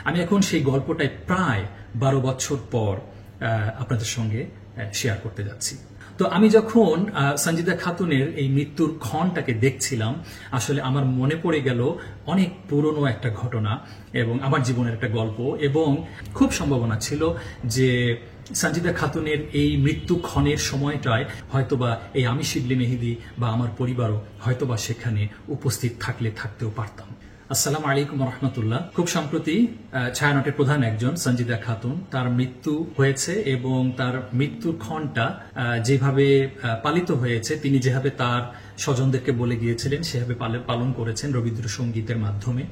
আমি এখন সেই গল্পটাই প্রায় 12 বছর পর আপনাদের সঙ্গে শেয়ার করতে যাচ্ছি। তো আমি যখন সঞ্জিদা খাতুনের এই মৃত্যুর ক্ষণটাকে দেখছিলাম, আসলে আমার মনে পড়ে গেল অনেক পুরনো একটা ঘটনা এবং আমার জীবনের একটা গল্প, এবং খুব সম্ভাবনা ছিল যে সঞ্জিদা খাতুনের এই মৃত্যু ক্ষণের সময়টায় হয়তোবা এই আমি শিবলি মেহেদী বা আমার পরিবারও হয়তোবা সেখানে উপস্থিত থাকতেও পারতাম। আসসালামু আলাইকুম রহমতুল্লাহ। খুব সম্প্রতি ছায়ানটের প্রধান একজন সঞ্জিদা খাতুন, তার মৃত্যু হয়েছে এবং তার মৃত্যুর ক্ষণটা যেভাবে পালিত হয়েছে, তিনি যেভাবে তার স্বজনদেরকে বলে গিয়েছিলেন সেভাবে পালন করেছেন রবীন্দ্রসঙ্গীতের মাধ্যমে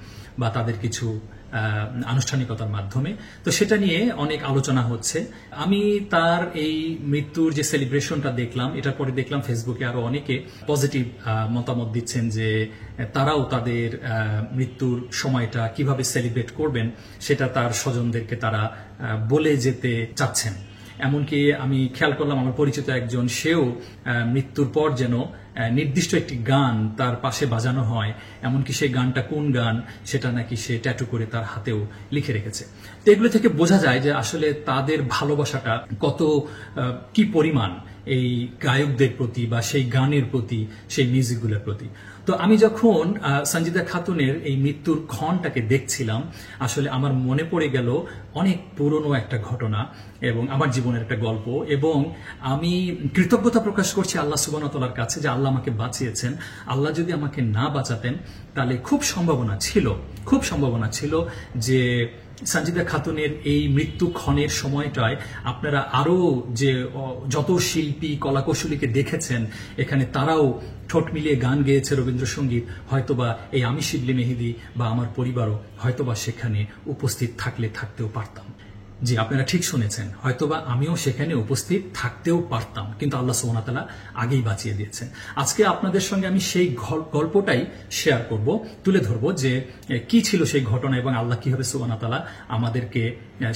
বা তাদের কিছু আনুষ্ঠানিকতার মাধ্যমে। তো সেটা নিয়ে অনেক আলোচনা হচ্ছে। আমি তার এই মৃত্যুর যে সেলিব্রেশনটা দেখলাম, এটার পরে দেখলাম ফেসবুকে আরো অনেকে পজিটিভ মতামত দিচ্ছেন যে তারাও তাদের মৃত্যুর সময়টা কিভাবে সেলিব্রেট করবেন সেটা তার স্বজনদেরকে তারা বলে যেতে চাচ্ছেন। এমনকি আমি খেয়াল করলাম আমার পরিচিত একজন, সেও মৃত্যুর পর যেন নির্দিষ্ট একটি গান তার পাশে বাজানো হয়, এমনকি সেই গানটা কোন গান সেটা নাকি সে ট্যাটু করে তার হাতেও লিখে রেখেছে। তো এগুলো থেকে বোঝা যায় যে আসলে তাদের ভালোবাসাটা কত কি পরিমাণ এই গায়কদের প্রতি বা সেই গানের প্রতি, সেই মিউজিকগুলোর প্রতি। তো আমি যখন সঞ্জিদা খাতুনের এই মৃত্যুর ক্ষণটাকে দেখছিলাম, আসলে আমার মনে পড়ে গেল অনেক পুরনো একটা ঘটনা এবং আমার জীবনের একটা গল্প, এবং আমি কৃতজ্ঞতা প্রকাশ করছি আল্লাহ সুবহানাহু ওয়া তাআলার কাছে যে আল্লাহ আমাকে বাঁচিয়েছেন। আল্লাহ যদি আমাকে না বাঁচাতেন তাহলে খুব সম্ভাবনা ছিল যে সঞ্জিদা খাতুনের এই মৃত্যু ক্ষণের সময়টায় আপনারা আরো যে যত শিল্পী কলাকৌশলীকে দেখেছেন এখানে, তারাও ঠোঁট মিলিয়ে গান গেয়েছে রবীন্দ্রসঙ্গীত, হয়তোবা এই আমি শিবলি মেহেদী বা আমার পরিবারও হয়তোবা সেখানে উপস্থিত থাকতেও পারতাম। জি, আপনারা ঠিক শুনেছেন, হয়তোবা আমিও সেখানে উপস্থিত থাকতেও পারতাম, কিন্তু আল্লাহ সুবহানাহু ওয়া তাআলা আগেই বাঁচিয়ে দিয়েছেন। আজকে আপনাদের সঙ্গে আমি সেই গল্পটাই শেয়ার করব, তুলে ধরব যে কি ছিল সেই ঘটনা এবং আল্লাহ কিভাবে সুবহানাহু ওয়া তাআলা আমাদেরকে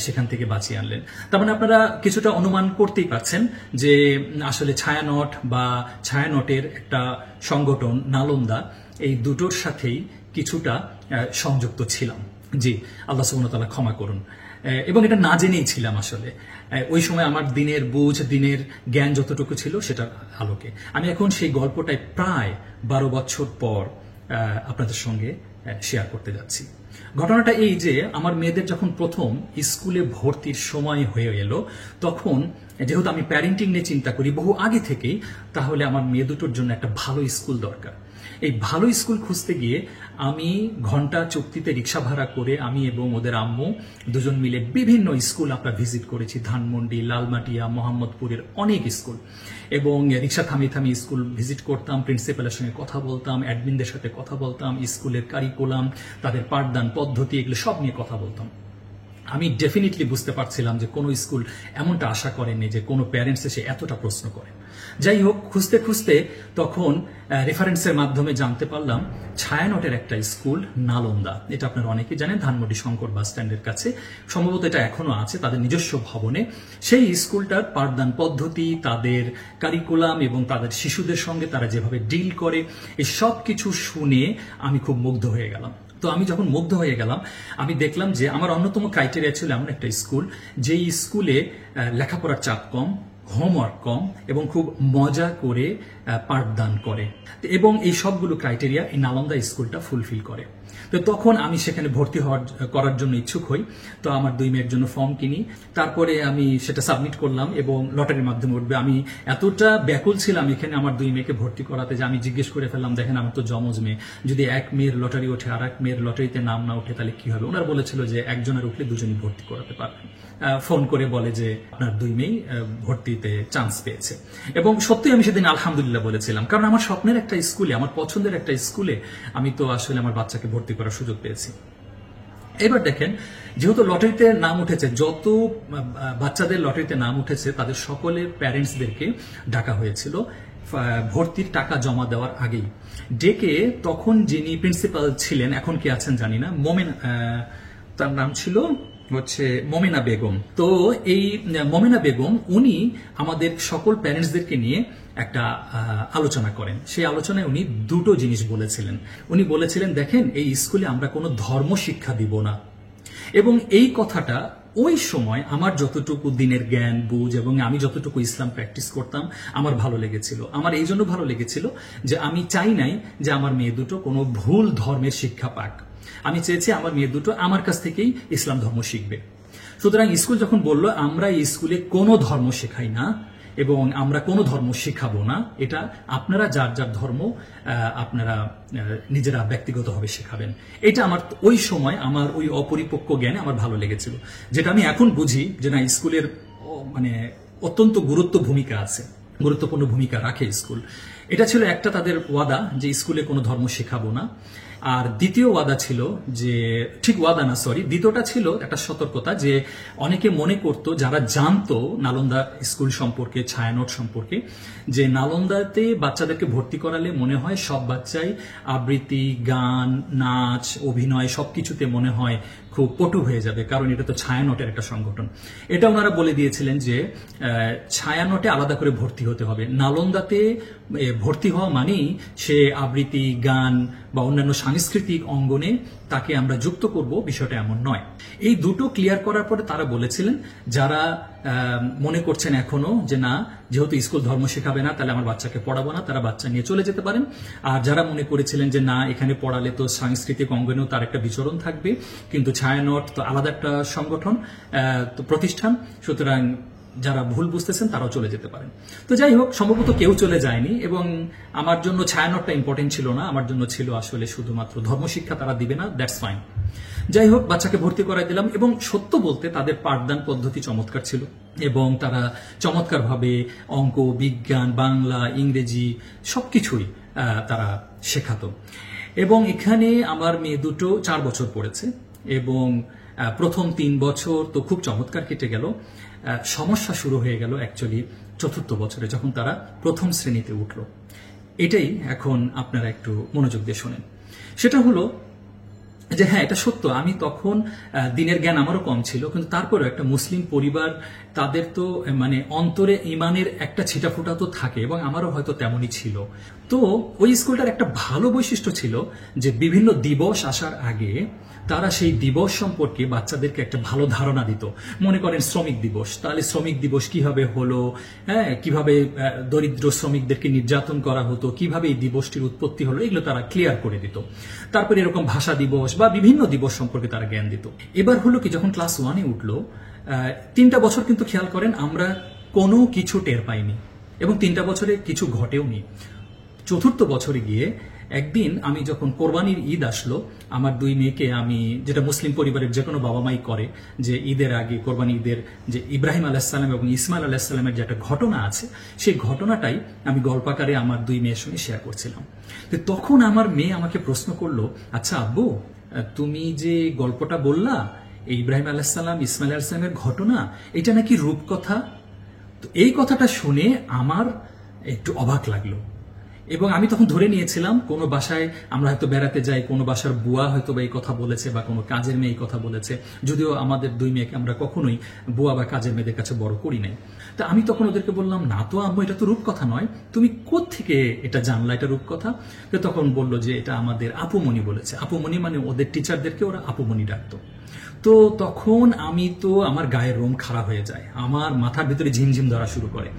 সেখান থেকে বাঁচিয়ে আনলেন। তার মানে আপনারা কিছুটা অনুমান করতেই পারছেন যে আসলে ছায়ানট বা ছায়ানটের একটা সংগঠন নালন্দা, এই দুটোর সাথেই কিছুটা সংযুক্ত ছিলাম। জি, আল্লাহ সুবহানাহু ওয়া তাআলা ক্ষমা করুন। এবং এটা না জেনেই ছিলাম আসলে। ওই সময় আমার দিনের বুঝ, দিনের জ্ঞান যতটুকু ছিল সেটার আলোকে আমি এখন সেই গল্পটাই প্রায় 12 বছর পর আপনাদের সঙ্গে শেয়ার করতে যাচ্ছি। ঘটনাটা এই যে আমার মেয়েদের যখন প্রথম স্কুলে ভর্তির সময় হয়ে এলো, তখন যেহেতু আমি প্যারেন্টিং নিয়ে চিন্তা করি বহু আগে থেকেই, তাহলে আমার মেয়ে দুটোর জন্য একটা ভালো স্কুল দরকার। এই ভালো স্কুল খুঁজতে গিয়ে আমি ঘন্টা চুক্তিতে রিক্সা ভাড়া করে আমি এবং ওদের আম্মু দুজন মিলে বিভিন্ন স্কুল আমরা ভিজিট করেছি, ধানমন্ডি, লালমাটিয়া, মোহাম্মদপুরের অনেক স্কুল, এবং রিক্সা থামিয়ে স্কুল ভিজিট করতাম, প্রিন্সিপালের সঙ্গে কথা বলতাম, অ্যাডমিনদের সাথে কথা বলতাম, স্কুলের কারিকুলাম, তাদের পাঠদান পদ্ধতি, এগুলো সব নিয়ে কথা বলতাম। আমি ডেফিনেটলি বুঝতে পারছিলাম যে কোনো স্কুল এমনটা আশা করেনি যে কোনো প্যারেন্টস এসে এতটা প্রশ্ন করে। যাই হোক, খুঁজতে তখন রেফারেন্সের মাধ্যমে জানতে পারলাম ছায়ানটের একটা স্কুল নালন্দা। এটা আপনারা অনেকেই জানেন, ধানমন্ডি শঙ্কর বাস স্ট্যান্ডের কাছে, সম্ভবত এটা এখনো আছে তাদের নিজস্ব ভবনে। সেই স্কুলটার পাঠদান পদ্ধতি, তাদের কারিকুলাম এবং তাদের শিশুদের সঙ্গে তারা যেভাবে ডিল করে, এই সব কিছু শুনে আমি খুব মুগ্ধ হয়ে গেলাম। তো আমি যখন মুগ্ধ হয়ে গেলাম, আমি দেখলাম যে আমার অন্যতম ক্রাইটেরিয়া ছিল এমন একটা স্কুল যেই স্কুলে লেখাপড়ার চাপ কম, হোমওয়ার্ক কম এবং খুব মজা করে পাঠদান করে, এবং এই সবগুলো ক্রাইটেরিয়া এই নালন্দা স্কুলটা ফুলফিল করে। তো তখন আমি সেখানে ভর্তি করার জন্য ইচ্ছুক হই। তো আমার 2 মেয়ের জন্য ফর্ম কিনি, তারপরে আমি সেটা সাবমিট করলাম এবং লটারির মাধ্যমে উঠবে। আমি এতটা ব্যাকুল ছিলাম এখানে আমার 2 মেয়েকে ভর্তি করাতে যে আমি জিজ্ঞেস করে ফেললাম, দেখেন আমার তো জমজ মেয়ে, যদি এক মেয়ের লটারি ওঠে আর এক মেয়ের লটারিতে নাম না ওঠে তাহলে কি হবে? ওনারা বলেছিল যে একজনের উঠলে দুজনই ভর্তি করাতে পারবেন। ফোন করে বলে যে আপনার 2 মেয়েই ভর্তিতে চান্স পেয়েছে, এবং সত্যি আমি সেদিন আলহামদুলিল্লাহ বলেছিলাম, কারণ আমার স্বপ্নের একটা স্কুলে, আমার পছন্দের একটা স্কুলে আমি তো আসলে আমার বাচ্চাকে ভর্তি করার সুযোগ পেয়েছি। এবার দেখেন, যেহেতু লটারিতে নাম উঠেছে, যত বাচ্চাদের লটারিতে নাম উঠেছে তাদের সকলের প্যারেন্টসদেরকে ডাকা হয়েছিল ভর্তির টাকা জমা দেওয়ার আগেই। ডেকে তখন যিনি প্রিন্সিপাল ছিলেন, এখন কে আছেন জানি না, তার নাম ছিল মমিনা বেগম। তো এই মমিনা বেগম উনি আমাদের সকল প্যারেন্টসদেরকে নিয়ে একটা আলোচনা করেন। সেই আলোচনায় উনি 2টো জিনিস বলেছিলেন। উনি বলেছিলেন, দেখেন এই স্কুলে আমরা কোনো ধর্ম শিক্ষা দিব না, এবং এই কথাটা ওই সময় আমার যতটুকু দিনের জ্ঞান বুঝ এবং আমি যতটুকু ইসলাম প্র্যাকটিস করতাম আমার ভালো লেগেছিল। আমার এই জন্য ভালো লেগেছিল যে আমি চাই নাই যে আমার মেয়ে দুটো কোনো ভুল ধর্মের শিক্ষা পাক। আমি চেয়েছি আমার মেয়ে দুটো আমার কাছ থেকেই ইসলাম ধর্ম শিখবে। সুতরাং স্কুল যখন বলল আমরা এই স্কুলে কোনো ধর্ম শেখাই না এবং আমরা কোনো ধর্ম শেখাবো না, এটা আপনারা যার যার ধর্ম আপনারা নিজেরা ব্যক্তিগতভাবে শেখাবেন, এটা আমার ওই সময় আমার ওই অপরিপক্ক জ্ঞানে আমার ভালো লেগেছিল। যেটা আমি এখন বুঝি যে না, স্কুলের মানে অত্যন্ত গুরুত্বপূর্ণ ভূমিকা রাখে স্কুল। এটা ছিল একটা তাদের ওয়াদা যে স্কুলে কোনো ধর্ম শেখাবো না। আর দ্বিতীয় ওয়াদা ছিল যে, ঠিক ওয়াদা না সরি, দ্বিতীয়টা ছিল একটা সতর্কতা যে অনেকে মনে করতো, যারা জানতো নালন্দা স্কুল সম্পর্কে, ছায়ানট সম্পর্কে, যে নালন্দাতে বাচ্চাদেরকে ভর্তি করালে মনে হয় সব বাচ্চাই আবৃত্তি, গান, নাচ, অভিনয় সবকিছুতে মনে হয় খুব পটু হয়ে যাবে, কারণ এটা তো ছায়ানটের একটা সংগঠন। এটা ওনারা বলে দিয়েছিলেন যে ছায়ানটে আলাদা করে ভর্তি হতে হবে, নালন্দাতে ভর্তি হওয়া মানেই সে আবৃত্তি, গান বা অন্যান্য সাংস্কৃতিক অঙ্গনে তাকে আমরা যুক্ত করব, বিষয়টা এমন নয়। এই দুটো ক্লিয়ার করার পরে তারা বলেছিলেন যারা মনে করছেন এখনো যে না, যেহেতু স্কুল ধর্ম শেখাবে না তাহলে আমার বাচ্চাকে পড়াবো না, তারা বাচ্চা নিয়ে চলে যেতে পারেন। আর যারা মনে করেছিলেন যে না, এখানে পড়ালে তো সাংস্কৃতিক অঙ্গনেও তার একটা বিচরণ থাকবে, কিন্তু ছায়ানট তো আলাদা একটা সংগঠন, তো প্রতিষ্ঠান, সুতরাং যারা ভুল বুঝতেছেন তারাও চলে যেতে পারেন। তো যাই হোক, সম্ভবত কেউ চলে যায়নি এবং আমার জন্য ছায়ানটটা ইম্পর্টেন্ট ছিল না, আমার জন্য ছিল আসলে শুধুমাত্র ধর্মশিক্ষা তারা দিবে না, দ্যাটস ফাইন। যাই হোক, বাচ্চাকে ভর্তি করাই দিলাম এবং সত্য বলতে তাদের পাঠদান পদ্ধতি চমৎকার ছিল এবং তারা চমৎকারভাবে অঙ্ক, বিজ্ঞান, বাংলা, ইংরেজি সবকিছুই তারা শেখাতো। এবং এখানে আমার মেয়ে দুটো 4 বছর পড়েছে এবং প্রথম 3 বছর তো খুব চমৎকার কেটে গেল। সমস্যা শুরু হয়ে গেল অ্যাকচুয়ালি 4র্থ বছরে, যখন তারা প্রথম শ্রেণীতে উঠল। এটাই এখন আপনারা একটু মনোযোগ দিয়ে শোনেন। সেটা হলো যে হ্যাঁ, এটা সত্য, আমি তখন দিনের জ্ঞান আমারও কম ছিল, কিন্তু তারপরেও একটা মুসলিম পরিবার, তাদের তো মানে অন্তরে ইমানের একটা ছিটাফোটা তো থাকে এবং আমারও হয়তো তেমনই ছিল। তো ওই স্কুলটার একটা ভালো বৈশিষ্ট্য ছিল যে বিভিন্ন দিবস আসার আগে তারা সেই দিবস সম্পর্কে বাচ্চাদেরকে একটা ভালো ধারণা দিত। মনে করেন শ্রমিক দিবস, তাহলে শ্রমিক দিবস কিভাবে হলো, হ্যাঁ, কিভাবে দরিদ্র শ্রমিকদেরকে নির্যাতন করা হতো, কিভাবে এই দিবসটির উৎপত্তি হলো, এগুলো তারা ক্লিয়ার করে দিত। তারপরে এরকম ভাষা দিবস বা বিভিন্ন দিবস সম্পর্কে তারা জ্ঞান দিত। এবার হলো কি, যখন ক্লাস 1-এ উঠলো, 3টা বছর কিন্তু খেয়াল করেন আমরা কোনো কিছু টের পাইনি এবং 3টা বছরে কিছু ঘটেও নি। 4র্থ বছরে গিয়ে একদিন আমি যখন কোরবানির ঈদ আসলো, আমার 2 মেয়েকে আমি, যেটা মুসলিম পরিবারের যে কোনো বাবা মাই করে, যে ঈদের আগে, কোরবানি ঈদের যে ইব্রাহিম আলাইহিসসালাম এবং ইসমাইল আলাইহিসসালামের যে একটা ঘটনা আছে, সেই ঘটনাটাই আমি গল্পাকারে আমার 2 মেয়ের সঙ্গে শেয়ার করছিলাম। তো তখন আমার মেয়ে আমাকে প্রশ্ন করলো, আচ্ছা আব্বু, তুমি যে গল্পটা বললা, এই ইব্রাহিম আলাইহিসসালাম, ইসমাইল আলাইহিসসালামের ঘটনা, এটা নাকি রূপকথা? তো এই কথাটা শুনে আমার একটু অবাক লাগলো এবং আমি তখন ধরে নিয়েছিলাম কোনো বাসায় আমরা হয়তো বেড়াতে যাই, কোনো বাসার বুয়া হয়তো বা এই কথা বলেছে বা কোনো কাজের মেয়ে এই কথা বলেছে, যদিও আমাদের 2 মেয়েকে আমরা কখনোই বুয়া বা কাজের মেয়েদের কাছে বড় করি নাই। তা আমি তখন ওদেরকে বললাম, না তো আম্মু, এটা তো রূপকথা নয়, তুমি কোত্থেকে এটা জানলা এটা রূপকথা? তো তখন বললো যে এটা আমাদের আপুমণি বলেছে। আপুমণি মানে ওদের টিচারদেরকে ওরা আপুমণি ডাকতো। তো তখন আমি তো, আমার গায়ের রোম খারাপ হয়ে যায়, আমার মাথার ভিতরে ঝিমঝিম ধরা শুরু করে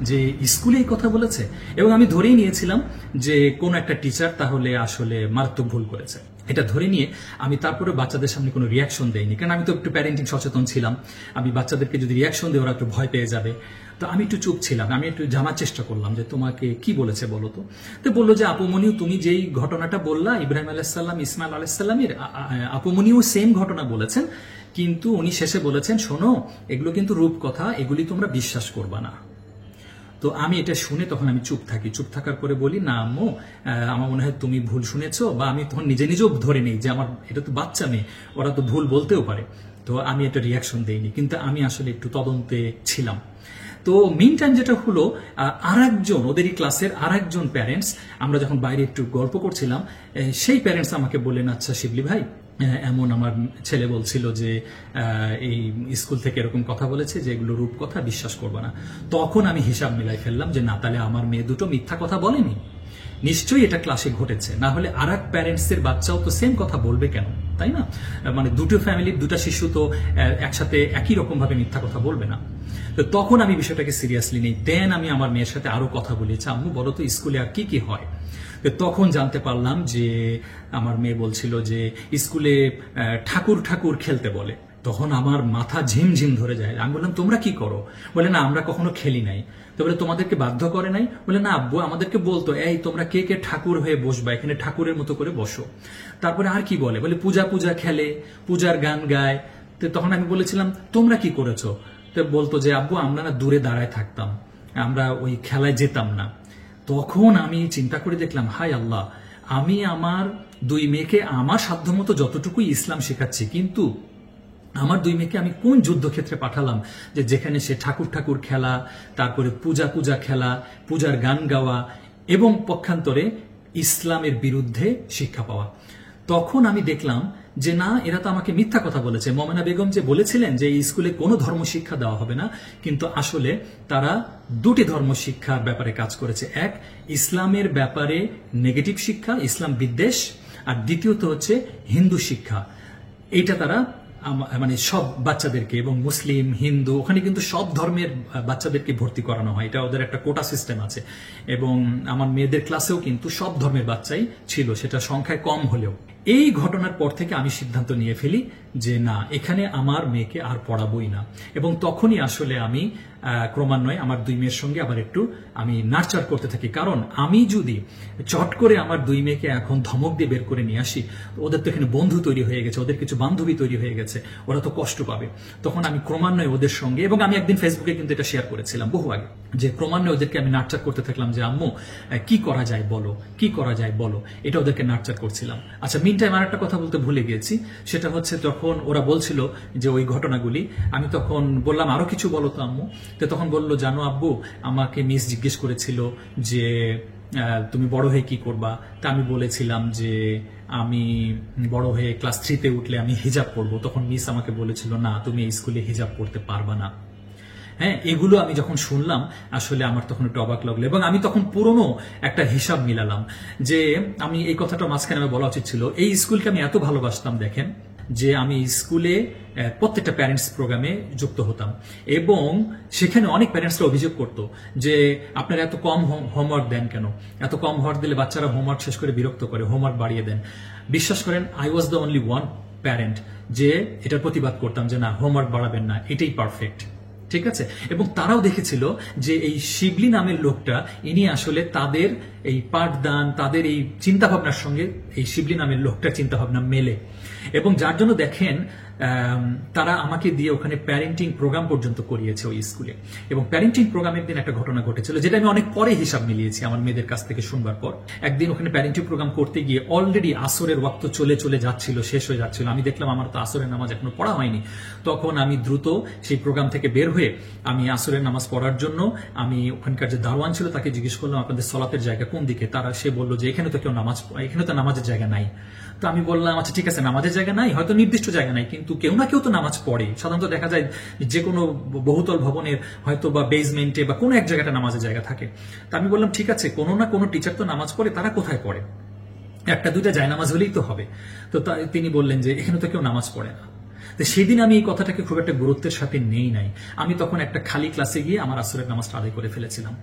যে স্কুলে এই কথা বলেছে। এবং আমি ধরেই নিয়েছিলাম যে কোন একটা টিচার তাহলে আসলে মারাত্মক ভুল করেছে। এটা ধরে নিয়ে আমি তারপরে বাচ্চাদের সামনে কোনো রিয়াকশন দেইনি, কারণ আমি তো একটু প্যারেন্টিং সচেতন ছিলাম। আমি বাচ্চাদেরকে যদি রিয়াকশন দিই ওরা একটু ভয় পেয়ে যাবে, তো আমি একটু চুপ ছিলাম। আমি একটু জানার চেষ্টা করলাম যে তোমাকে কি বলেছে বলো তো। তো বললো যে আপুমনিও তুমি যেই ঘটনাটা বললা ইব্রাহিম আলাইহিসসালাম, ইসমাইল আলাইহিসসালামের, আপুমনিও সেম ঘটনা বলেছেন, কিন্তু উনি শেষে বলেছেন শোনো, এগুলো কিন্তু রূপকথা, এগুলি তোমরা বিশ্বাস করবা না। তো আমি এটা শুনে তখন আমি চুপ থাকি। চুপ থাকার পরে বলি, না আম্মু, আমার মনে হয় তুমি ভুল শুনেছো, বা আমি তখন নিজে নিজেও ধরে নেই যে আমার এটা তো বাচ্চা মেয়ে, ওরা তো ভুল বলতেও পারে। তো আমি এটা রিয়াকশন দেইনি, কিন্তু আমি আসলে একটু তদন্তে ছিলাম। তো মিন টাইম যেটা হলো, আরেকজন, ওদেরই ক্লাসের আরেকজন প্যারেন্টস, আমরা যখন বাইরে একটু গল্প করছিলাম, সেই প্যারেন্টস আমাকে বললেন, আচ্ছা শিবলি ভাই, এমন আমার ছেলে বলছিল যে এই স্কুল থেকে এরকম কথা বলেছে যে এগুলো রূপকথা, বিশ্বাস করবে না। তখন আমি হিসাব মিলাই ফেললাম যে না, তাহলে আমার মেয়ে দুটো মিথ্যা কথা বলেনি। নিশ্চয়ই এটা ক্লাসে ঘটেছে, না হলে আর এক প্যারেন্টসের বাচ্চাও তো সেম কথা বলবে কেন, তাই না? মানে দুটো ফ্যামিলির দুটা শিশু তো একসাথে একই রকম ভাবে মিথ্যা কথা বলবে না। তো তখন আমি বিষয়টাকে সিরিয়াসলি নেই। দেন আমি আমার মেয়ের সাথে আরো কথা বলেছি, আম্মু বলো তো স্কুলে আর কি কি হয়। তো তখন জানতে পারলাম যে আমার মেয়ে বলছিল যে স্কুলে ঠাকুর ঠাকুর খেলতে বলে। তখন আমার মাথা ঝিমঝিম ধরে যায়। আমি বললাম তোমরা কি করো? বলে না আমরা কখনো খেলি নাই। তো বলে তোমাদেরকে বাধ্য করে নাই? বলে না আব্বু আমাদেরকে বলতো এই তোমরা কে কে ঠাকুর হয়ে বসবা, এখানে ঠাকুরের মতো করে বসো। তারপরে আর কি বলে, বলে পূজা পূজা খেলে, পূজার গান গায়। তো তখন আমি বলেছিলাম তোমরা কি করেছো? তো বলতো যে আব্বু আমরা না দূরে দাঁড়ায় থাকতাম, আমরা ওই খেলায় যেতাম না। তখন আমি চিন্তা করে দেখলাম হায় আল্লাহ, আমি আমার দুই মেয়েকে আমার সাধ্যমতো যতটুকুই ইসলাম শেখাচ্ছি, কিন্তু আমার দুই মেয়েকে আমি কোন যুদ্ধক্ষেত্রে পাঠালাম যে যেখানে সে ঠাকুর ঠাকুর খেলা, তারপরে পূজা পূজা খেলা, পূজার গান গাওয়া এবং পক্ষান্তরে ইসলামের বিরুদ্ধে শিক্ষা পাওয়া। তখন আমি দেখলাম যে না, এরা তো আমাকে মিথ্যা কথা বলেছে। মমেনা বেগম যে বলেছিলেন যে এই স্কুলে কোনো ধর্ম শিক্ষা দেওয়া হবে না, কিন্তু আসলে তারা দুটি ধর্ম শিক্ষার ব্যাপারে কাজ করেছে। এক, ইসলামের ব্যাপারে নেগেটিভ শিক্ষা, ইসলাম বিদ্বেষ, আর দ্বিতীয়ত হচ্ছে হিন্দু শিক্ষা। এইটা তারা মানে সব বাচ্চাদেরকে, এবং মুসলিম হিন্দু ওখানে কিন্তু সব ধর্মের বাচ্চাদেরকে ভর্তি করানো হয়, এটা ওদের একটা কোটা সিস্টেম আছে। এবং আমার মেয়েদের ক্লাসেও কিন্তু সব ধর্মের বাচ্চাই ছিল, সেটা সংখ্যায় কম হলেও। এই ঘটনার পর থেকে আমি সিদ্ধান্ত নিয়ে ফেলি যে না, এখানে আমার মেয়েকে আর পড়াবোই না। এবং তখনই আসলে আমি ক্রমান্বয়ে আমার দুই মেয়ের সঙ্গে আবার একটু আমি নার্চার করতে থাকি। কারণ আমি যদি চট করে আমার দুই মেয়েকে এখন ধমক দিয়ে বের করে নিয়ে আসি, ওদের তো এখানে বন্ধু তৈরি হয়ে গেছে, ওদের কিছু বান্ধবী তৈরি হয়ে গেছে, ওরা তো কষ্ট পাবে। তখন আমি ক্রমান্বয়ে ওদের সঙ্গে, এবং আমি একদিন ফেসবুকে কিন্তু এটা শেয়ার করেছিলাম বহু আগে, যে ক্রমান্বয়ে ওদেরকে আমি নার্চার করতে থাকলাম যে আম্মু কি করা যায় বলো, কি করা যায় বলো, এটা ওদেরকে নার্চার করছিলাম। আচ্ছা, মিন টাইম আর একটা কথা বলতে ভুলে গিয়েছি, সেটা হচ্ছে যখন ওরা বলছিল যে ওই ঘটনাগুলি, আমি তখন বললাম আরো কিছু বলো তো আম্মু। তো তখন বললো জানো আব্বু, আমাকে মিস জিজ্ঞেস করেছিল যে তুমি বড় হয়ে কি করবা। তা আমি বলেছিলাম যে আমি বড় হয়ে ক্লাস 3-তে উঠলে আমি হিজাব পরবো। তখন মিস আমাকে বলেছিল না, তুমি এই স্কুলে হিজাব পড়তে পারবা না। হ্যাঁ, এগুলো আমি যখন শুনলাম আসলে আমার তখন একটু অবাক লাগলো, এবং আমি তখন পুরনো একটা হিসাব মিলালাম যে আমি এই কথাটা মাঝখানে আমার বলা উচিত ছিল। এই স্কুলকে আমি এত ভালোবাসতাম দেখেন, যে আমি স্কুলে প্রত্যেকটা প্যারেন্টস প্রোগ্রামে যুক্ত হতাম, এবং সেখানে অনেক প্যারেন্টসরা অভিযোগ করতো যে আপনারা এত কম হোমওয়ার্ক দেন কেন, এত কম হোমওয়ার্ক দিলে বাচ্চারা হোমওয়ার্ক শেষ করে বিরক্ত করে, হোমওয়ার্ক বাড়িয়ে দেন। বিশ্বাস করেন, I was the only one parent যে এটার প্রতিবাদ করতাম যে না, হোমওয়ার্ক বাড়াবেন না, এটাই পারফেক্ট। ঠিক আছে। এবং তারাও দেখেছিল যে এই শিবলি নামের লোকটা, ইনি আসলে তাদের এই পাঠদান, তাদের এই চিন্তাভাবনার সঙ্গে এই শিবলি নামের লোকটার চিন্তাভাবনা মেলে। এবং যার জন্য দেখেন তারা আমাকে দিয়ে ওখানে প্যারেন্টিং প্রোগ্রাম পর্যন্ত করিয়েছে ওই স্কুলে। এবং প্যারেন্টিং প্রোগ্রামের দিন একটা ঘটনা ঘটেছিল, যেটা আমি অনেক পরে হিসাব মিলিয়েছি আমার মেয়েদের কাছ থেকে শুনবার পর। একদিন ওখানে প্যারেন্টিং প্রোগ্রাম করতে গিয়ে অলরেডি আসরের ওয়াক্ত চলে চলে যাচ্ছিল, শেষ হয়ে যাচ্ছিল। আমি দেখলাম আমার তো আসরের নামাজ এখনো পড়া হয়নি। তখন আমি দ্রুত সেই প্রোগ্রাম থেকে বের হয়ে আমি আসরের নামাজ পড়ার জন্য আমি ওখানকার যে দারোয়ান ছিল তাকে জিজ্ঞেস করলাম আপনাদের সলাতের জায়গা কোন দিকে। সে বললো যে এখানে তো কেউ নামাজ, এখানে তো নামাজের জায়গা নাই। তো আমি বললাম আচ্ছা ঠিক আছে, নামাজের জায়গা নাই, হয়তো নির্দিষ্ট জায়গা নাই, কিন্তু কেউ না কেউ তো নামাজ পড়ে। সাধারণত দেখা যায় যে কোনো বহুতল ভবনের হয়তো বা বেসমেন্টে বা কোনো এক জায়গাটা নামাজের জায়গা থাকে। তা আমি বললাম ঠিক আছে, কোনো না কোনো টিচার তো নামাজ পড়ে, তারা কোথায় পড়ে? একটা দুইটা জায়নামাজ হলেই তো হবে। তো তিনি বললেন যে এখানে তো কেউ নামাজ পড়ে না। তো সেদিন আমি এই কথাটাকে খুব একটা গুরুত্বের সাথে নেই নাই। আমি তখন একটা খালি ক্লাসে গিয়ে আমার আসরের নামাজটা আদায় করে ফেলেছিলাম।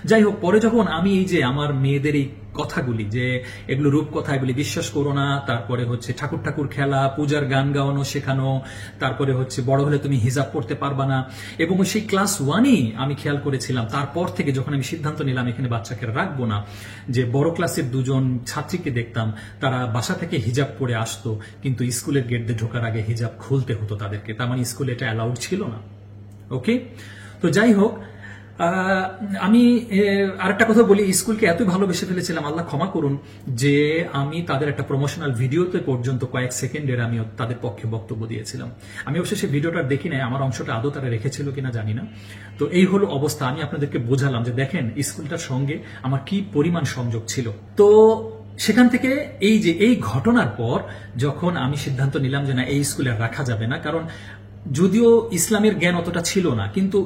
যাই হোক, পরে যখন আমি এই যে আমার মেয়েদের এই কথাগুলি, যে এগুলো রূপকথা, এগুলি বিশ্বাস করো না, তারপরে হচ্ছে ঠাকুর ঠাকুর খেলা, পূজার গান গাওয়ানো শেখানো, তারপরে হচ্ছে বড় হলে তুমি হিজাব পড়তে পারবা না, এবং সেই ক্লাস 1-এই আমি খেয়াল করেছিলাম। তারপর থেকে যখন আমি সিদ্ধান্ত নিলাম এখানে বাচ্চাকে রাখবো না, যে বড় ক্লাসের দুজন ছাত্রীকে দেখতাম তারা বাসা থেকে হিজাব পরে আসতো, কিন্তু স্কুলের গেট দিয়ে ঢোকার আগে হিজাব খুলতে হতো তাদেরকে। তার মানে স্কুলে এটা অ্যালাউড ছিল না। ওকে, তো যাই হোক, আমি আরেকটা কথা বলি, স্কুলকে এতই ভালোবেসে ফেলেছিলাম, আল্লাহ ক্ষমা করুন, যে আমি তাদের একটা প্রমোশনাল ভিডিওতে পর্যন্ত কয়েক সেকেন্ডের আমি তাদের পক্ষে বক্তব্য দিয়েছিলাম। আমি অবশ্যই সেই ভিডিওটা দেখি নাই, আমার অংশটা আদৌ তারা রেখেছিল কিনা জানি না। তো এই হলো অবস্থা। আমি আপনাদেরকে বোঝালাম যে দেখেন স্কুলটার সঙ্গে আমার কি পরিমাণ সংযোগ ছিল। তো সেখান থেকে এই ঘটনার পর যখন আমি সিদ্ধান্ত নিলাম যে না, এই স্কুলে রাখা যাবে না, কারণ যদিও ইসলামের জ্ঞান অতটা ছিল না, কিন্তু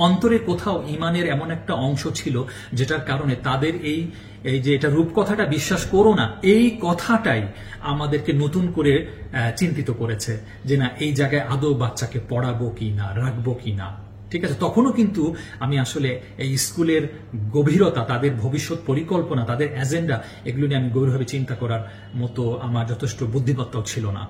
অন্তরে কোথাও ইমানের এমন একটা অংশ ছিল যেটার কারণে তাদের এই যে এটা রূপকথাটা বিশ্বাস করো না, এই কথাটাই আমাদেরকে নতুন করে চিন্তিত করেছে যে না, এই জায়গায় আদৌ বাচ্চাকে পড়াবো কি না, রাখবো কি না। ঠিক আছে, তখনও কিন্তু আমি আসলে এই স্কুলের গভীরতা, তাদের ভবিষ্যৎ পরিকল্পনা, তাদের এজেন্ডা, এগুলো নিয়ে আমি গভীরভাবে চিন্তা করার মতো আমার যথেষ্ট বুদ্ধিমত্তাও ছিল না।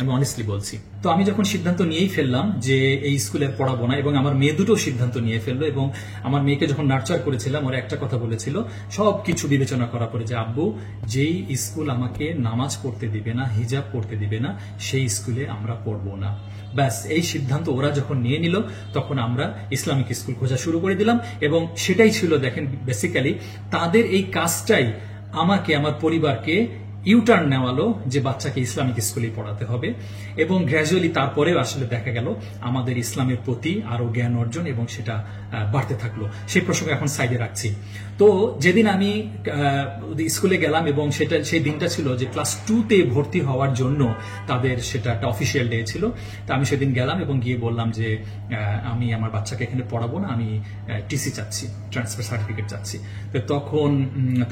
আমি অনেস্টলি বলছি। তো আমি যখন সিদ্ধান্ত নিয়েই ফেললাম যে এই স্কুলে পড়াবো না, এবং আমার মেয়ে দুটো সিদ্ধান্ত নিয়ে ফেললো, এবং আমার মেয়েকে যখন নার্চার করেছিলাম ওরা একটা কথা বলেছিল সব কিছু বিবেচনা করার পরে, যে আব্বু, যেই স্কুল আমাকে নামাজ পড়তে দিবে না, হিজাব পড়তে দিবে না, সেই স্কুলে আমরা পড়বো না। ব্যাস, এই সিদ্ধান্ত ওরা যখন নিয়ে নিল তখন আমরা ইসলামিক স্কুল খোঁজা শুরু করে দিলাম, এবং সেটাই ছিল দেখেন বেসিক্যালি তাদের এই কাজটাই আমাকে, আমার পরিবারকে ইউটার্ন নেওয়ালো যে বাচ্চাকে ইসলামিক স্কুলে পড়াতে হবে। এবং গ্র্যাজুয়ালি তারপরেও আসলে দেখা গেল আমাদের ইসলামের প্রতি আরো জ্ঞান অর্জন, এবং সেটা বাড়তে থাকলো। সেই প্রসঙ্গ এখন সাইডে রাখছি। তো যেদিন আমি স্কুলে গেলাম, এবং সেটা সেই দিনটা ছিল যে ক্লাস 2-তে ভর্তি হওয়ার জন্য তাদের সেটা একটা অফিসিয়াল ডে ছিল। তো আমি সেদিন গেলাম এবং গিয়ে বললাম যে আমি আমার বাচ্চাকে এখানে পড়াবো না, আমি টিসি চাচ্ছি, ট্রান্সফার সার্টিফিকেট চাচ্ছি। তো তখন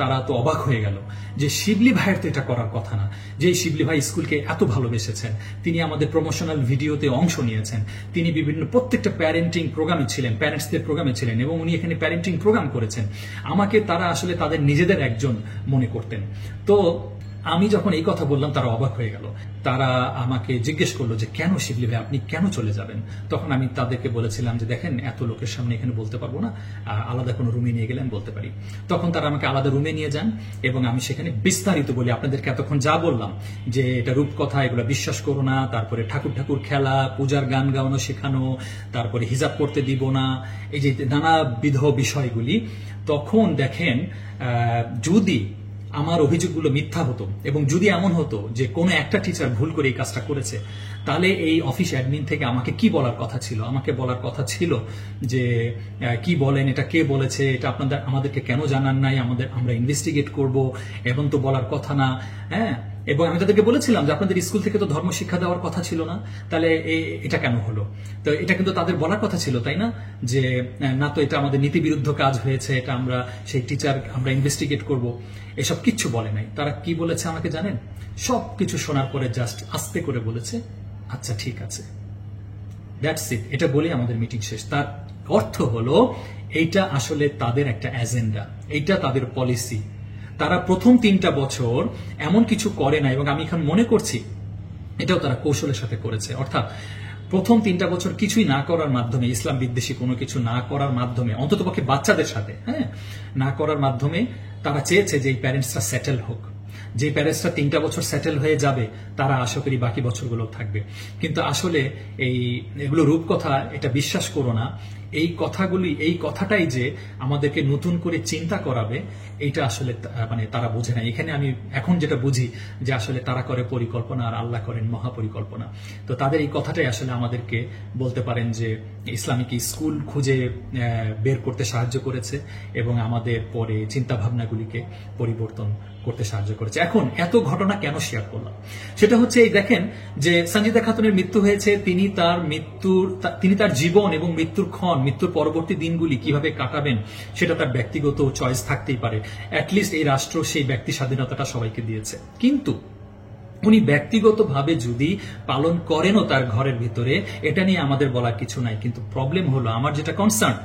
তারা তো অবাক হয়ে গেল যে শিবলি ভাইয়ের তো এটা করার কথা না, যে শিবলি ভাই স্কুলকে এত ভালোবেসেছেন, তিনি আমাদের প্রমোশনাল ভিডিওতে অংশ নিয়েছেন, তিনি বিভিন্ন প্রত্যেকটা প্যারেন্টিং প্রোগ্রামে ছিলেন, প্যারেন্টসদের প্রোগ্রামে ছিলেন, এবং উনি এখানে প্যারেন্টিং প্রোগ্রাম করেছেন। আমাকে তারা আসলে তাদের নিজেদের একজন মনে করতেন। তো আমি যখন এই কথা বললাম তারা অবাক হয়ে গেল। তারা আমাকে জিজ্ঞেস করলো যে কেন শিবলি ভাই, আপনি কেন চলে যাবেন? তখন আমি তাদেরকে বলেছিলাম যে দেখেন, এত লোকের সামনে এখানে বলতে পারবো না, আলাদা কোনো রুমে নিয়ে গেলে বলতে পারি। তখন তারা আমাকে আলাদা রুমে নিয়ে যান, এবং আমি সেখানে বিস্তারিত বলি, আপনাদেরকে এতক্ষণ যা বললাম যে এটা রূপকথা, এগুলো বিশ্বাস করো না, তারপরে ঠাকুর ঠাকুর খেলা, পূজার গান গাওয়ানো শেখানো, তারপরে হিজাব করতে দিব না, এই যে নানাবিধ বিষয়গুলি। তখন দেখেন, যদি আমার অভিযোগগুলো মিথ্যা হতো, এবং যদি এমন হতো যে কোনো একটা টিচার ভুল করে এই কাজটা করেছে, তাহলে এই অফিস অ্যাডমিন থেকে আমাকে কি বলার কথা ছিল? আমাকে বলার কথা ছিল যে কি বলেন, এটা কে বলেছে, এটা আমাদেরকে কেন জানান নাই, আমরা ইনভেস্টিগেট করব, এবং তো বলার কথা না। হ্যাঁ, এবং আমি তাদেরকে বলেছিলাম যে আপনাদের স্কুল থেকে তো ধর্ম শিক্ষা দেওয়ার কথা ছিল না, তাহলে এটা কেন হলো? তো এটা কিন্তু তাদের বলার কথা ছিল, তাই না? যে না, তো এটা আমাদের নীতিবিরুদ্ধ কাজ হয়েছে, এটা আমরা সেই টিচার আমরা ইনভেস্টিগেট করব। এসব কিচ্ছু বলে নাই। তারা কি বলেছে আমাকে জানেন? সব কিছু শোনার পরে জাস্ট আস্তে করে বলেছে, আচ্ছা ঠিক আছে, দ্যাটস ইট। এটা বলে আমাদের মিটিং শেষ। তার অর্থ হলো এইটা আসলে তাদের একটা এজেন্ডা, এইটা তাদের পলিসি। তারা প্রথম 3টা বছর এমন কিছু করে না, এবং আমি এখন মনে করছি এটাও তারা কৌশলের সাথে করেছে। অর্থাৎ প্রথম 3টা বছর কিছুই না করার মাধ্যমে, ইসলাম বিদ্বেষী কোনো কিছু না করার মাধ্যমে, অন্ততপক্ষে বাচ্চাদের সাথে না করার মাধ্যমে তারা চেয়েছে যে এই প্যারেন্টসরা সেটেল হোক। যে প্যারেন্টসরা 3টা বছর সেটেল হয়ে যাবে তারা আশা করি বাকি বছরগুলো থাকবে। কিন্তু আসলে এগুলো রূপকথা, এটা বিশ্বাস করো না, এই কথাগুলি, এই কথাটাই যে আমাদেরকে নতুন করে চিন্তা করাবে, এইটা আসলে মানে তারা বোঝে না। এখানে আমি এখন যেটা বুঝি যে আসলে তারা করে পরিকল্পনা আর আল্লাহ করেন মহাপরিকল্পনা। তো তাদের এই কথাটাই আসলে আমাদেরকে বলতে পারেন যে ইসলামিক স্কুল খুঁজে বের করতে সাহায্য করেছে, এবং আমাদের পরে চিন্তা ভাবনাগুলিকে পরিবর্তন করতে সাহায্য করেছে। এখন এত ঘটনা কেন শেয়ার করলাম? সেটা হচ্ছে এই দেখেন যে সঞ্জিদা খাতুনের মৃত্যু হয়েছে, তিনি তার জীবন এবং মৃত্যুর পরবর্তী দিনগুলি কিভাবে কাটাবেন সেটা তার ব্যক্তিগত চয়েস থাকতেই পারে। অ্যাটলিস্ট এই রাষ্ট্র সেই ব্যক্তি স্বাধীনতাটা সবাইকে দিয়েছে। কিন্তু উনি ব্যক্তিগতভাবে যদি পালন করেনও তার ঘরের ভিতরে, এটা নিয়ে আমাদের বলার কিছু নাই। কিন্তু প্রবলেম হলো, আমার যেটা কনসার্ন,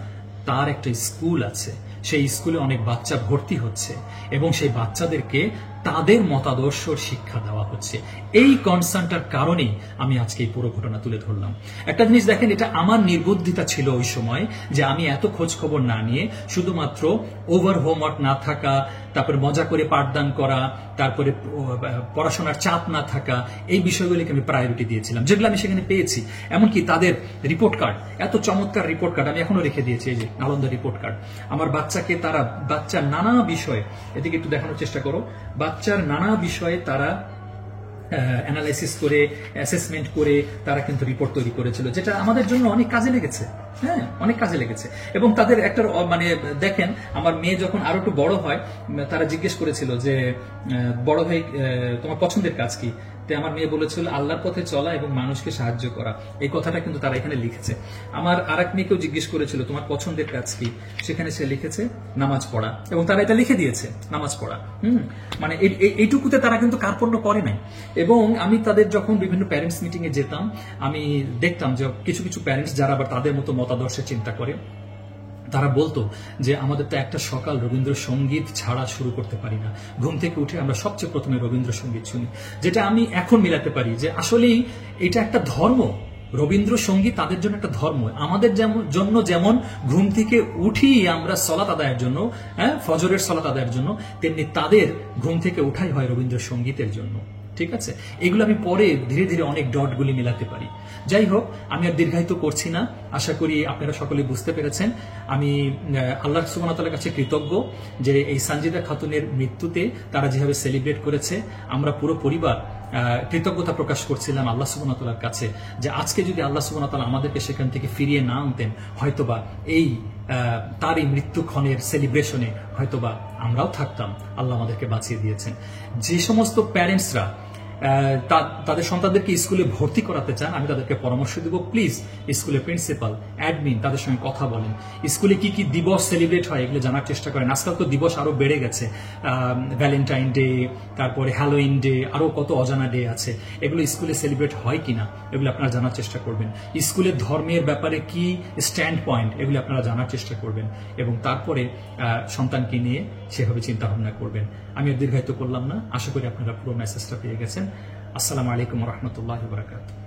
তার একটা স্কুল আছে, সেই স্কুলে অনেক বাচ্চা ভর্তি হচ্ছে, এবং সেই বাচ্চাদেরকে তাদের মতাদর্শর শিক্ষা দেওয়া হচ্ছে। এই কনসার্নটার কারণেই আমি আজকে এই পুরো ঘটনা তুলে ধরলাম। একটা জিনিস দেখেন, এটা আমার নির্বুদ্ধিতা ছিল ওই সময়, যে আমি এত খোঁজ খবর না নিয়ে শুধুমাত্র ওভার হোমওয়ার্ক না থাকা, তারপরে মজা করে পাঠদান করা, তারপরে পড়াশোনার চাপ না থাকা, এই বিষয়গুলিকে আমি প্রায়োরিটি দিয়েছিলাম, যেগুলো আমি সেখানে পেয়েছি। এমনকি তাদের রিপোর্ট কার্ড, এত চমৎকার রিপোর্ট কার্ড আমি এখনো রেখে দিয়েছি, এই যে নালন্দা রিপোর্ট কার্ড। আমার বাচ্চাকে তারা বাচ্চার নানা বিষয়ে, এদিকে একটু দেখানোর চেষ্টা করো, বাচ্চার নানা বিষয়ে তারা অ্যানালাইসিস করে, অ্যাসেসমেন্ট করে তারা কিন্তু রিপোর্ট তৈরি করেছিল, যেটা আমাদের জন্য অনেক কাজে লেগেছে। হ্যাঁ, অনেক কাজে লেগেছে। এবং তাদের একটা মানে দেখেন, আমার মেয়ে যখন আরো একটু বড় হয়, তারা জিজ্ঞেস করেছিল যে বড় ভাই তোমার পছন্দের কাজ কি? তো আমার মেয়ে বলেছিল আল্লাহর পথে চলা এবং মানুষকে সাহায্য করা, এই কথাটা কিন্তু তারা এখানে লিখেছে। আমার আর এক মেয়েকেও জিজ্ঞেস করেছিল তোমার পছন্দের কাজ কি, সেখানে সে লিখেছে নামাজ পড়া, এবং তারা এটা লিখে দিয়েছে নামাজ পড়া। মানে এইটুকুতে তারা কিন্তু কার্পণ্য করে নাই। এবং আমি তাদের যখন বিভিন্ন প্যারেন্টস মিটিং এ যেতাম, আমি দেখতাম যে কিছু কিছু প্যারেন্টস যারা আবার তাদের মতো মতাদর্শে চিন্তা করে, তারা বলতো যে আমাদের তো একটা সকাল রবীন্দ্রসঙ্গীত ছাড়া শুরু করতে পারি না, ঘুম থেকে উঠে আমরা সবচেয়ে প্রথমে রবীন্দ্রসঙ্গীত শুনি। যেটা আমি এখন মিলাতে পারি যে আসলেই এটা একটা ধর্ম, রবীন্দ্রসঙ্গীত তাদের জন্য একটা ধর্ম। আমাদের জন্য যেমন ঘুম থেকে উঠি আমরা সলাত আদায়ের জন্য, ফজরের সলাত আদায়ের জন্য, তেমনি তাদের ঘুম থেকে উঠাই হয় রবীন্দ্রসঙ্গীতের জন্য। ঠিক আছে, এগুলো আমি পরে ধীরে ধীরে অনেক ডটগুলি মেলাতে পারি। যাই হোক, আমি আর দীর্ঘায়িত করছি না, আশা করি আপনারা সকলে বুঝতে পেরেছেন। আমি আল্লাহ সুবহানাহু ওয়া তাআলার কাছে কৃতজ্ঞ যে এই সানজিদা খাতুনের মৃত্যুতে তারা যেভাবে সেলিব্রেট করেছে, আমরা পুরো পরিবার কৃতজ্ঞতা প্রকাশ করছিলাম আল্লাহ সুবহানাহু ওয়া তাআলার কাছে যে আজকে যদি আল্লাহ সুবহানাহু ওয়া তাআলা আমাদেরকে সেখান থেকে ফিরিয়ে না আনতেন, হয়তোবা এই তার এই মৃত্যুক্ষণের সেলিব্রেশনে হয়তোবা আমরাও থাকতাম। আল্লাহ আমাদেরকে বাঁচিয়ে দিয়েছেন। যে সমস্ত প্যারেন্টসরা তাদের সন্তানদেরকে স্কুলে ভর্তি করাতে চান, আমি তাদেরকে পরামর্শ দেব, প্লিজ স্কুলের প্রিন্সিপাল, অ্যাডমিন তাদের সঙ্গে কথা বলেন। স্কুলে কি কি দিবস সেলিব্রেট হয় এগুলো জানার চেষ্টা করেন। আজকাল তো দিবস আরো বেড়ে গেছে, ভ্যালেন্টাইন ডে, তারপরে হ্যালোইন ডে, আরো কত অজানা ডে আছে। এগুলো স্কুলে সেলিব্রেট হয় কিনা এগুলো আপনারা জানার চেষ্টা করবেন। স্কুলের ধর্মের ব্যাপারে কি স্ট্যান্ড পয়েন্ট এগুলো আপনারা জানার চেষ্টা করবেন, এবং তারপরে সন্তানকে নিয়ে সেভাবে চিন্তা ভাবনা করবেন। আমি আর দীর্ঘায়িত করলাম না, আশা করি আপনারা পুরো মেসেজটা পেয়ে গেছেন। আসসালামু আলাইকুম ওয়া রাহমাতুল্লাহি ওয়া বারাকাতুহু।